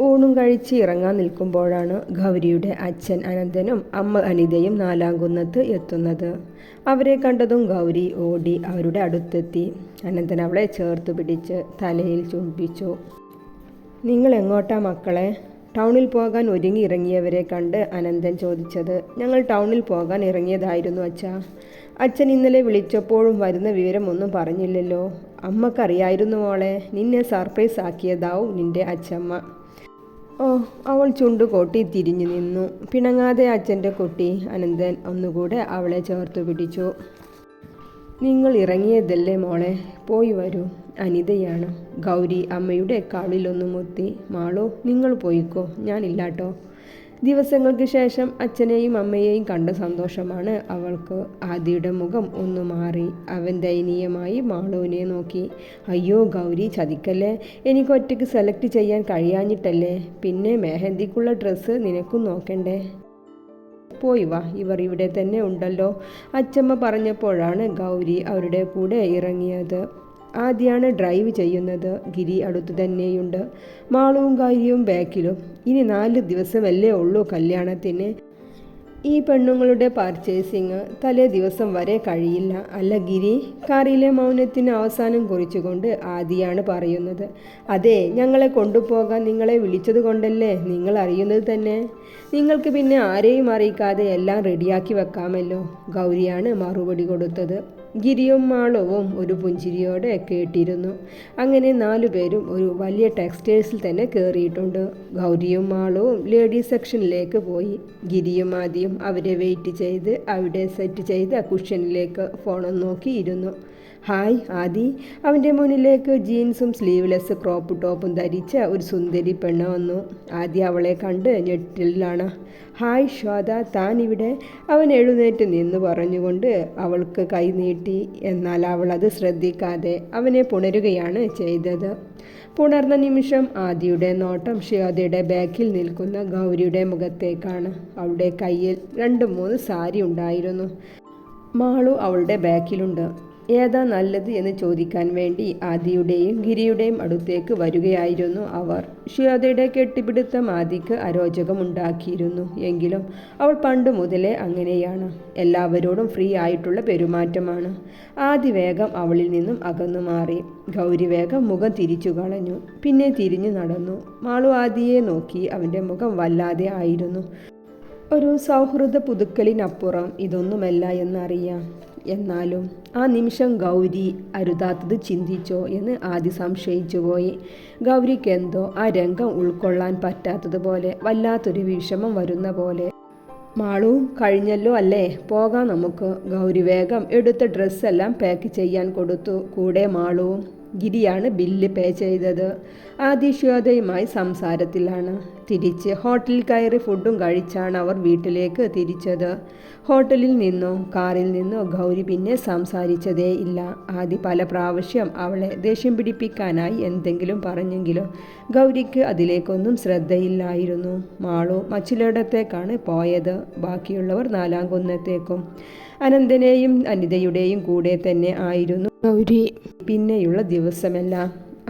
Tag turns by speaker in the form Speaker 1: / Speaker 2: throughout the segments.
Speaker 1: ഊണും കഴിച്ച് ഇറങ്ങാൻ നിൽക്കുമ്പോഴാണ് ഗൗരിയുടെ അച്ഛൻ അനന്തനും അമ്മ അനിതയും നാലാംകുന്നത്ത് എത്തുന്നത്. അവരെ കണ്ടതും ഗൗരി ഓടി അവരുടെ അടുത്തെത്തി. അനന്തൻ അവളെ ചേർത്ത് പിടിച്ച് തലയിൽ ചുംബിച്ചു. നിങ്ങൾ എങ്ങോട്ടാ മക്കളെ? ടൗണിൽ പോകാൻ ഒരുങ്ങി ഇറങ്ങിയവരെ കണ്ട് അനന്തൻ ചോദിച്ചത്. ഞങ്ങൾ ടൗണിൽ പോകാൻ ഇറങ്ങിയതായിരുന്നു അച്ഛാ. അച്ഛൻ ഇന്നലെ വിളിച്ചപ്പോഴും വരുന്ന വിവരമൊന്നും പറഞ്ഞില്ലല്ലോ. അമ്മക്കറിയായിരുന്നു മോളെ, നിന്നെ സർപ്രൈസ് ആക്കിയതാവും നിന്റെ അച്ഛമ്മ. ഓ, അവൾ ചുണ്ടുകൊട്ടി തിരിഞ്ഞു നിന്നു. പിണങ്ങാതെ അച്ഛൻ്റെ കുട്ടി. അനന്തൻ ഒന്നുകൂടെ അവളെ ചേർത്തു പിടിച്ചു. നിങ്ങൾ ഇറങ്ങിയതല്ലേ മോളെ, പോയി വരൂ. അനിതയാണ്. ഗൗരി അമ്മയുടെ കാലിലൊന്നു മുത്തി. മാളു, നിങ്ങൾ പോയിക്കോ, ഞാനില്ലാട്ടോ. ദിവസങ്ങൾക്ക് ശേഷം അച്ഛനെയും അമ്മയെയും കണ്ട സന്തോഷമാണ് അവൾക്ക്. ആദിയുടെ മുഖം ഒന്നു മാറി. അവൻ ദയനീയമായി മാളുവിനെ നോക്കി. അയ്യോ ഗൗരി, ചതിക്കല്ലേ. എനിക്ക് ഒറ്റയ്ക്ക് സെലക്ട് ചെയ്യാൻ കഴിയാഞ്ഞിട്ടല്ലേ. പിന്നെ മെഹന്തിക്കുള്ള ഡ്രസ്സ് നിനക്കും നോക്കണ്ടേ. പോയി വാ, ഇവർ ഇവിടെ തന്നെ ഉണ്ടല്ലോ. അച്ഛമ്മ പറഞ്ഞപ്പോഴാണ് ഗൗരി അവരുടെ കൂടെ ഇറങ്ങിയത്. ആദ്യമാണ് ഡ്രൈവ് ചെയ്യുന്നത്. ഗിരി അടുത്തു തന്നെയുണ്ട്. മാളുവും ഗൗരിയും ബാക്കിലും. ഇനി 4 ദിവസമല്ലേ ഉള്ളൂ കല്യാണത്തിന്. ഈ പെണ്ണുങ്ങളുടെ പർച്ചേസിങ് തലേ ദിവസം വരെ കഴിയില്ല. അല്ല ഗിരി? കാറിലെ മൗനത്തിന് അവസാനം കുറിച്ചുകൊണ്ട് ആദിയാണ് പറയുന്നത്. അതെ, ഞങ്ങളെ കൊണ്ടുപോകാൻ നിങ്ങളെ വിളിച്ചത് കൊണ്ടല്ലേ നിങ്ങൾ അറിയുന്നത് തന്നെ. നിങ്ങൾക്ക് പിന്നെ ആരെയും അറിയിക്കാതെ എല്ലാം റെഡിയാക്കി വെക്കാമല്ലോ. ഗൗരിയാണ് മറുപടി കൊടുത്തത്. ഗിരിയും മാളവും ഒരു പുഞ്ചിരിയോടെ കേട്ടിരുന്നു. അങ്ങനെ 4 പേരും ഒരു വലിയ ടെക്സ്റ്റൈൽസിൽ തന്നെ കയറിയിട്ടുണ്ട്. ഗൗരിയും മാളവും ലേഡീസ് സെക്ഷനിലേക്ക് പോയി. ഗിരിയും ആദ്യം അവരെ വെയിറ്റ് ചെയ്ത് അവിടെ സെറ്റ് ചെയ്ത കുഷ്യനിലേക്ക് ഫോണും നോക്കിയിരുന്നു. ഹായ് ആദി. അവൻ്റെ മുന്നിലേക്ക് ജീൻസും സ്ലീവ്ലെസ് ക്രോപ്പ് ടോപ്പും ധരിച്ച ഒരു സുന്ദരി പെണ്ണ് വന്നു. ആദ്യം അവളെ കണ്ട് ഞെട്ടലിലാണ്. ഹായ് ശ്വേത, താൻ ഇവിടെ? അവൻ എഴുന്നേറ്റ് നിന്ന് പറഞ്ഞുകൊണ്ട് അവൾക്ക് കൈ നീട്ടി. എന്നാൽ അവൾ അത് ശ്രദ്ധിക്കാതെ അവനെ പുണരുകയാണ് ചെയ്തത്. പുണർന്ന നിമിഷം ആദിയുടെ നോട്ടം ശ്വേതയുടെ ബാക്കിൽ നിൽക്കുന്ന ഗൗരിയുടെ മുഖത്തേക്കാണ്. അവളുടെ കയ്യിൽ 2-3 സാരി ഉണ്ടായിരുന്നു. മാളു അവളുടെ ബാക്കിലുണ്ട്. ഏതാ നല്ലത് എന്ന് ചോദിക്കാൻ വേണ്ടി ആദിയുടെയും ഗിരിയുടെയും അടുത്തേക്ക് വരികയായിരുന്നു അവർ. ശ്വേതയുടെ കെട്ടിപ്പിടുത്തം ആദിക്ക് അരോചകമുണ്ടാക്കിയിരുന്നു. എങ്കിലും അവൾ പണ്ട് മുതലേ അങ്ങനെയാണ്. എല്ലാവരോടും ഫ്രീ ആയിട്ടുള്ള പെരുമാറ്റമാണ്. ആദി വേഗം അവളിൽ നിന്നും അകന്നു മാറി. ഗൗരി വേഗം മുഖം തിരിച്ചു കളഞ്ഞു. പിന്നെ തിരിഞ്ഞു നടന്നു. മാളു ആദിയെ നോക്കി. അവൻ്റെ മുഖം വല്ലാതെ ആയിരുന്നു. ഒരു സൗഹൃദ പുതുക്കലിനപ്പുറം ഇതൊന്നുമല്ല എന്നറിയാം. എന്നാലും ആ നിമിഷം ഗൗരി അരുതാത്തത് ചിന്തിച്ചോ എന്ന് ആദ്യം സംശയിച്ചു പോയി. ഗൗരിക്കെന്തോ ആ രംഗം ഉൾക്കൊള്ളാൻ പറ്റാത്തതുപോലെ, വല്ലാത്തൊരു വിഷമം വരുന്ന പോലെ. മാളു, കഴിഞ്ഞല്ലോ അല്ലേ, പോകാം നമുക്ക്. ഗൗരി വേഗം എടുത്ത ഡ്രസ്സെല്ലാം പാക്ക് ചെയ്യാൻ കൊടുത്തു. കൂടെ മാളുവും. ഗിരിയാണ് ബില്ല് പേ ചെയ്തത്. ആദി ശ്വേതയുമായി സംസാരത്തിലാണ്. തിരിച്ച് ഹോട്ടലിൽ കയറി ഫുഡും കഴിച്ചാണ് അവർ വീട്ടിലേക്ക് തിരിച്ചത്. ഹോട്ടലിൽ നിന്നോ കാറിൽ നിന്നോ ഗൗരി പിന്നെ സംസാരിച്ചതേ ഇല്ല. ആദി പല പ്രാവശ്യം അവളെ ദേഷ്യം പിടിപ്പിക്കാനായി എന്തെങ്കിലും പറഞ്ഞെങ്കിലും ഗൗരിക്ക് അതിലേക്കൊന്നും ശ്രദ്ധയില്ലായിരുന്നു. മാളു മച്ചിലിടത്തേക്കാണ് പോയത്. ബാക്കിയുള്ളവർ നാലാംകുന്നത്തേക്കും. അനന്തനെയും അനിതയുടെയും കൂടെ തന്നെ ആയിരുന്നു ഗൗരി. പിന്നെയുള്ള ദിവസമെല്ലാം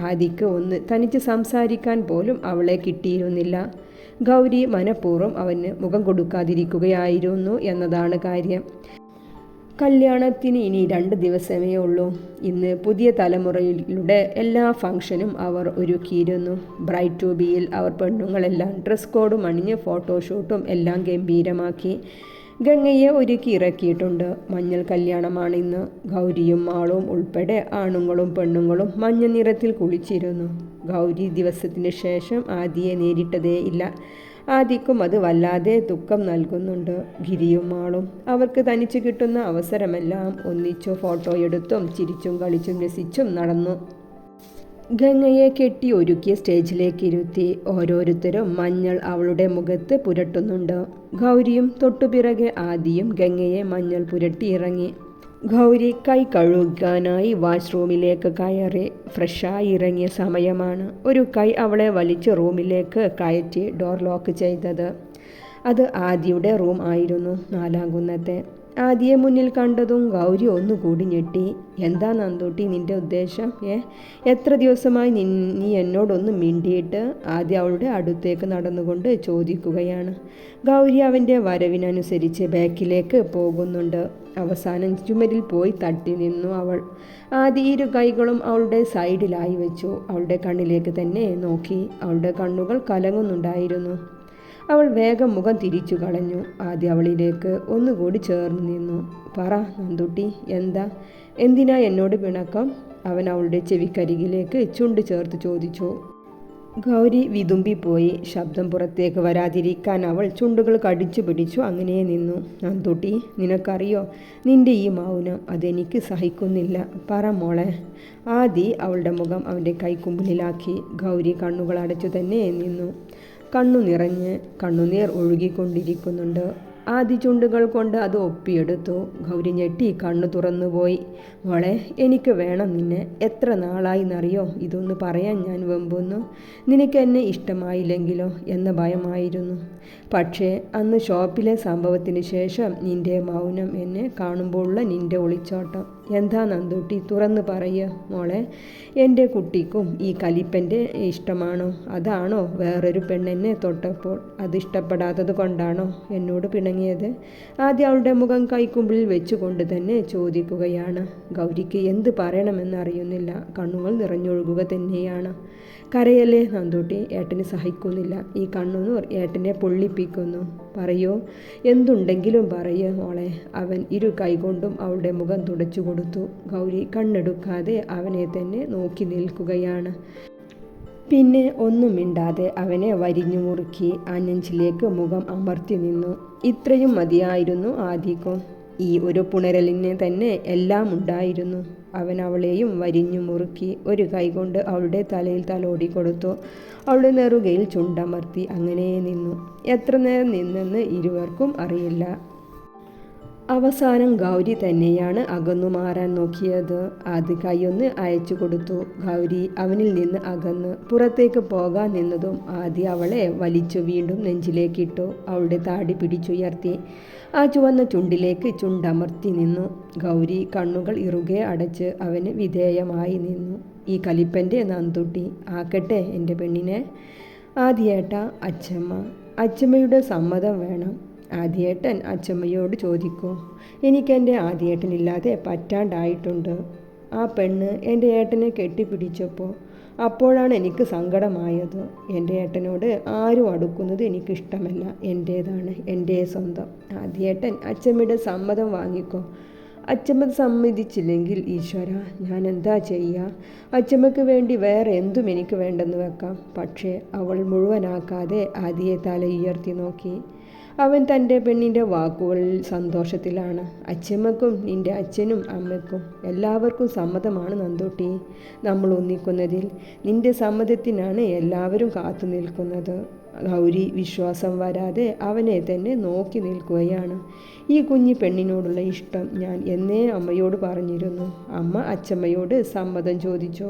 Speaker 1: ആദിക്ക് ഒന്ന് തനിച്ച് സംസാരിക്കാൻ പോലും അവളെ കിട്ടിയിരുന്നില്ല. ഗൗരി മനഃപൂർവ്വം അവന് മുഖം കൊടുക്കാതിരിക്കുകയായിരുന്നു എന്നതാണ് കാര്യം. കല്യാണത്തിന് ഇനി 2 ദിവസമേ ഉള്ളൂ. ഇന്ന് പുതിയ തലമുറയിലൂടെ എല്ലാ ഫംഗ്ഷനും അവർ ഒരുക്കിയിരുന്നു. ബ്രൈഡ് ടു ബിയിൽ അവർ പെണ്ണുങ്ങളെല്ലാം ഡ്രസ് കോഡും അണിഞ്ഞ് ഫോട്ടോഷൂട്ടും എല്ലാം ഗംഭീരമാക്കി. ഗംഗയെ ഒരുക്കി ഇറക്കിയിട്ടുണ്ട്. മഞ്ഞൾ കല്യാണമാണിന്ന്. ഗൗരിയും മാളും ഉൾപ്പെടെ ആണുങ്ങളും പെണ്ണുങ്ങളും മഞ്ഞ നിറത്തിൽ കുളിച്ചിരുന്നു. ഗൗരി ദിവസത്തിന് ശേഷം ആദിയെ നേരിട്ടതേ ഇല്ല. ആദിക്കും അത് വല്ലാതെ ദുഃഖം നൽകുന്നുണ്ട്. ഗിരിയും മാളും അവർക്ക് തനിച്ച് കിട്ടുന്ന അവസരമെല്ലാം ഒന്നിച്ചു ഫോട്ടോയെടുത്തും ചിരിച്ചും കളിച്ചും രസിച്ചും നടന്നു. ഗംഗയെ കെട്ടി ഒരുക്കിയ സ്റ്റേജിലേക്ക് ഇരുത്തി. ഓരോരുത്തരും മഞ്ഞൾ അവളുടെ മുഖത്ത് പുരട്ടുന്നുണ്ട്. ഗൗരിയും തൊട്ടുപിറകെ ആദിയും ഗംഗയെ മഞ്ഞൾ പുരട്ടി ഇറങ്ങി. ഗൗരി കൈ കഴുകാനായി വാഷ്റൂമിലേക്ക് കയറി. ഫ്രഷായി ഇറങ്ങിയ സമയമാണ്. ഒരു കൈ അവളെ വലിച്ച് റൂമിലേക്ക് കയറ്റി ഡോർ ലോക്ക് ചെയ്തത്. അത് ആദിയുടെ റൂം ആയിരുന്നു, നാലാംകുന്നത്തെ. ആദിയെ മുന്നിൽ കണ്ടതും ഗൗരി ഒന്നുകൂടി ഞെട്ടി. എന്താ നന്ദൂട്ടി നിന്റെ ഉദ്ദേശം? എത്ര ദിവസമായി നീ എന്നോടൊന്നും മിണ്ടിയിട്ട്? ആദ്യ അവളുടെ അടുത്തേക്ക് നടന്നുകൊണ്ട് ചോദിക്കുകയാണ്. ഗൗരി അവൻ്റെ വരവിനനുസരിച്ച് ബാക്കിലേക്ക് പോകുന്നുണ്ട്. അവസാനം ചുമരിൽ പോയി തട്ടി നിന്നു അവൾ. ആദ്യ ഇരു കൈകളും അവളുടെ സൈഡിലായി വെച്ചു. അവളുടെ കണ്ണിലേക്ക് തന്നെ നോക്കി. അവളുടെ കണ്ണുകൾ കലങ്ങുന്നുണ്ടായിരുന്നു. അവൾ വേഗം മുഖം തിരിച്ചു കളഞ്ഞു. ആദ്യ അവളിലേക്ക് ഒന്നുകൂടി ചേർന്ന് നിന്നു. പറ നന്ദുട്ടി, എന്തിനാ എന്നോട് പിണക്കം? അവൻ അവളുടെ ചെവിക്കരികിലേക്ക് ചുണ്ട് ചേർത്ത് ചോദിച്ചു. ഗൗരി വിതുമ്പിപ്പോയി. ശബ്ദം പുറത്തേക്ക് വരാതിരിക്കാൻ അവൾ ചുണ്ടുകൾ കടിച്ചു പിടിച്ചു അങ്ങനെ നിന്നു. നന്ദുട്ടി, നിനക്കറിയോ നിന്റെ ഈ മൗനം അതെനിക്ക് സഹിക്കുന്നില്ല. പറ മോളെ. ആദി അവളുടെ മുഖം അവൻ്റെ കൈക്കുമ്പിളിലാക്കി. ഗൗരി കണ്ണുകൾ അടച്ചു തന്നെ നിന്നു. കണ്ണു നിറഞ്ഞ് കണ്ണുനീർ ഒഴുകിക്കൊണ്ടിരിക്കുന്നുണ്ട്. ആദ്യ ചുണ്ടുകൾ കൊണ്ട് അത് ഒപ്പിയെടുത്തു. ഗൗരി ഞെട്ടി കണ്ണു തുറന്നുപോയി. മോളെ, എനിക്ക് വേണം നിന്നെ. എത്ര നാളായിന്നറിയോ ഇതൊന്ന് പറയാൻ ഞാൻ വെമ്പുന്നു. നിനക്ക് എന്നെ ഇഷ്ടമായില്ലെങ്കിലോ എന്ന ഭയമായിരുന്നു. പക്ഷേ അന്ന് ഷോപ്പിലെ സംഭവത്തിന് ശേഷം നിന്റെ മൗനം, എന്നെ കാണുമ്പോഴുള്ള നിന്റെ ഒളിച്ചോട്ടം. എന്താ നന്ദൂട്ടി, തുറന്ന് പറയുക മോളെ. എൻ്റെ കുട്ടിക്കും ഈ കലിപ്പൻ്റെ ഇഷ്ടമാണോ? അതാണോ വേറൊരു പെണ്ണെന്നെ തൊട്ടപ്പോൾ അതിഷ്ടപ്പെടാത്തത് കൊണ്ടാണോ എന്നോട് പിണങ്ങിയത്? ആദ്യം അവളുടെ മുഖം കൈക്കുമ്പിളിൽ വെച്ചുകൊണ്ട് തന്നെ ചോദിക്കുകയാണ്. ഗൗരിക്ക് എന്ത് പറയണമെന്നറിയുന്നില്ല. കണ്ണുകൾ നിറഞ്ഞൊഴുകുക തന്നെയാണ്. കരയല്ലേ നന്ദൂട്ടി, ഏട്ടന് സഹിക്കുന്നില്ല. ഈ കണ്ണുനീർ ഏട്ടനെ പൊള്ളിപ്പിക്കുന്നു. പറയൂ, എന്തുണ്ടെങ്കിലും പറയൂ മോളെ. അവൻ ഇരു കൈകൊണ്ടും അവളുടെ മുഖം തുടച്ചു കൊടുത്തു. ഗൗരി കണ്ണെടുക്കാതെ അവനെ തന്നെ നോക്കി നിൽക്കുകയാണ്. പിന്നെ ഒന്നും മിണ്ടാതെ അവനെ വരിഞ്ഞു മുറുക്കി ആ നെഞ്ചിലേക്ക് മുഖം അമർത്തി നിന്നു. ഇത്രയും മതിയായിരുന്നു ആദിക്കും. ഈ ഒരു പുണരലിന് തന്നെ എല്ലാം ഉണ്ടായിരുന്നു. അവൻ അവളെയും വരിഞ്ഞു മുറുക്കി ഒരു കൈകൊണ്ട് അവളുടെ തലയിൽ തലോടി കൊടുത്തു. അവളുടെ നെറുകയിൽ ചുണ്ടമർത്തി അങ്ങനെ നിന്നു. എത്ര നേരം നിന്നെന്ന് ഇരുവർക്കും അറിയില്ല. അവസാനം ഗൗരി തന്നെയാണ് അകന്നു മാറാൻ നോക്കിയത്. അത് കൈയൊന്ന് അയച്ചു കൊടുത്തു. ഗൗരി അവനിൽ നിന്ന് അകന്ന് പുറത്തേക്ക് പോകാൻ നിന്നതും ആദ്യം അവളെ വലിച്ചു വീണ്ടും നെഞ്ചിലേക്കിട്ടു. അവളുടെ താടി പിടിച്ചുയർത്തി ആ ചുവന്ന ചുണ്ടിലേക്ക് ചുണ്ടമർത്തി നിന്നു. ഗൗരി കണ്ണുകൾ ഇറുകെ അടച്ച് അവന് വിധേയമായി നിന്നു. ഈ കലിപ്പൻ്റെ നന്ദുട്ടി ആക്കട്ടെ എൻ്റെ പെണ്ണിനെ. ആദ്യേട്ട, അച്ചമ്മയുടെ സമ്മതം വേണം. ആദ്യേട്ടൻ അച്ചമ്മയോട് ചോദിക്കൂ. എനിക്കെൻ്റെ ആദ്യേട്ടനില്ലാതെ പറ്റാണ്ടായിട്ടുണ്ട്. ആ പെണ്ണ് എൻ്റെ ഏട്ടനെ കെട്ടിപ്പിടിച്ചപ്പോൾ അപ്പോഴാണ് എനിക്ക് സങ്കടമായത്. എൻ്റെ ഏട്ടനോട് ആരും അടുക്കുന്നത് എനിക്കിഷ്ടമല്ല. എൻ്റേതാണ്, എൻ്റെ സ്വന്തം. ആദ്യേട്ടൻ അച്ചമ്മയുടെ സമ്മതം വാങ്ങിക്കോ. അച്ചമ്മ സമ്മതിച്ചില്ലെങ്കിൽ ഈശ്വര, ഞാൻ എന്താ ചെയ്യുക? അച്ചമ്മയ്ക്ക് വേണ്ടി വേറെ എന്തും എനിക്ക് വേണ്ടെന്ന് വെക്കാം. പക്ഷേ അവൾ മുഴുവനാക്കാതെ ആദിയെ തലയുയർത്തി നോക്കി. അവൻ തൻ്റെ പെണ്ണിൻ്റെ വാക്കുകളിൽ സന്തോഷത്തിലാണ്. അച്ചമ്മക്കും നിൻ്റെ അച്ഛനും അമ്മയ്ക്കും എല്ലാവർക്കും സമ്മതമാണ് നന്ദൂട്ടി നമ്മൾ ഒന്നിക്കുന്നതിൽ. നിൻ്റെ സമ്മതത്തിനാണ് എല്ലാവരും കാത്തു നിൽക്കുന്നത്. ഗൗരി വിശ്വാസം വരാതെ അവനെ തന്നെ നോക്കി നിൽക്കുകയാണ്. ഈ കുഞ്ഞി പെണ്ണിനോടുള്ള ഇഷ്ടം ഞാൻ എന്നേ അമ്മയോട് പറഞ്ഞിരുന്നു. അമ്മ അച്ചമ്മയോട് സമ്മതം ചോദിച്ചു.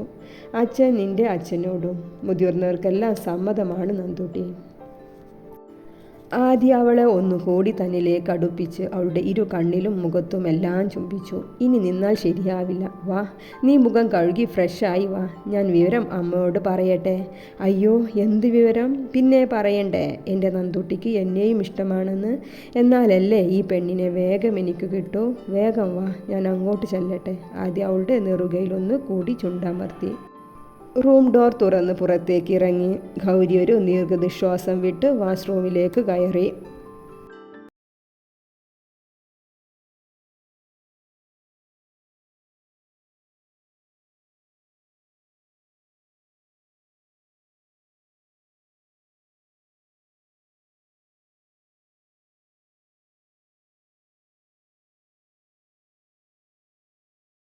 Speaker 1: അച്ഛൻ നിൻ്റെ അച്ഛനോടും. മുതിർന്നവർക്കെല്ലാം സമ്മതമാണ് നന്ദൂട്ടി. ആദ്യം അവളെ ഒന്നുകൂടി തന്നിലേക്ക് അടുപ്പിച്ച് അവളുടെ ഇരു കണ്ണിലും മുഖത്തും എല്ലാം ചുംബിച്ചു. ഇനി നിന്നാൽ ശരിയാവില്ല. വാ, നീ മുഖം കഴുകി ഫ്രഷായി വാ. ഞാൻ വിവരം അമ്മയോട് പറയട്ടെ. അയ്യോ, എന്ത് വിവരം? പിന്നെ പറയണ്ടേ, എൻ്റെ നന്ദുട്ടിക്ക് എന്നെയും ഇഷ്ടമാണെന്ന്. എന്നാലല്ലേ ഈ പെണ്ണിനെ വേഗം എനിക്ക് കിട്ടൂ. വേഗം വാ, ഞാൻ അങ്ങോട്ട് ചെല്ലട്ടെ. ആദ്യം അവളുടെ നെറുകയിലൊന്ന് കൂടി ചുണ്ടമർത്തി. റൂം ഡോർ തുറന്ന് പുറത്തേക്ക് ഇറങ്ങി. ഗൗരി ഒരു ദീർഘനിശ്വാസം വിട്ട് വാഷ്റൂമിലേക്ക് കയറി.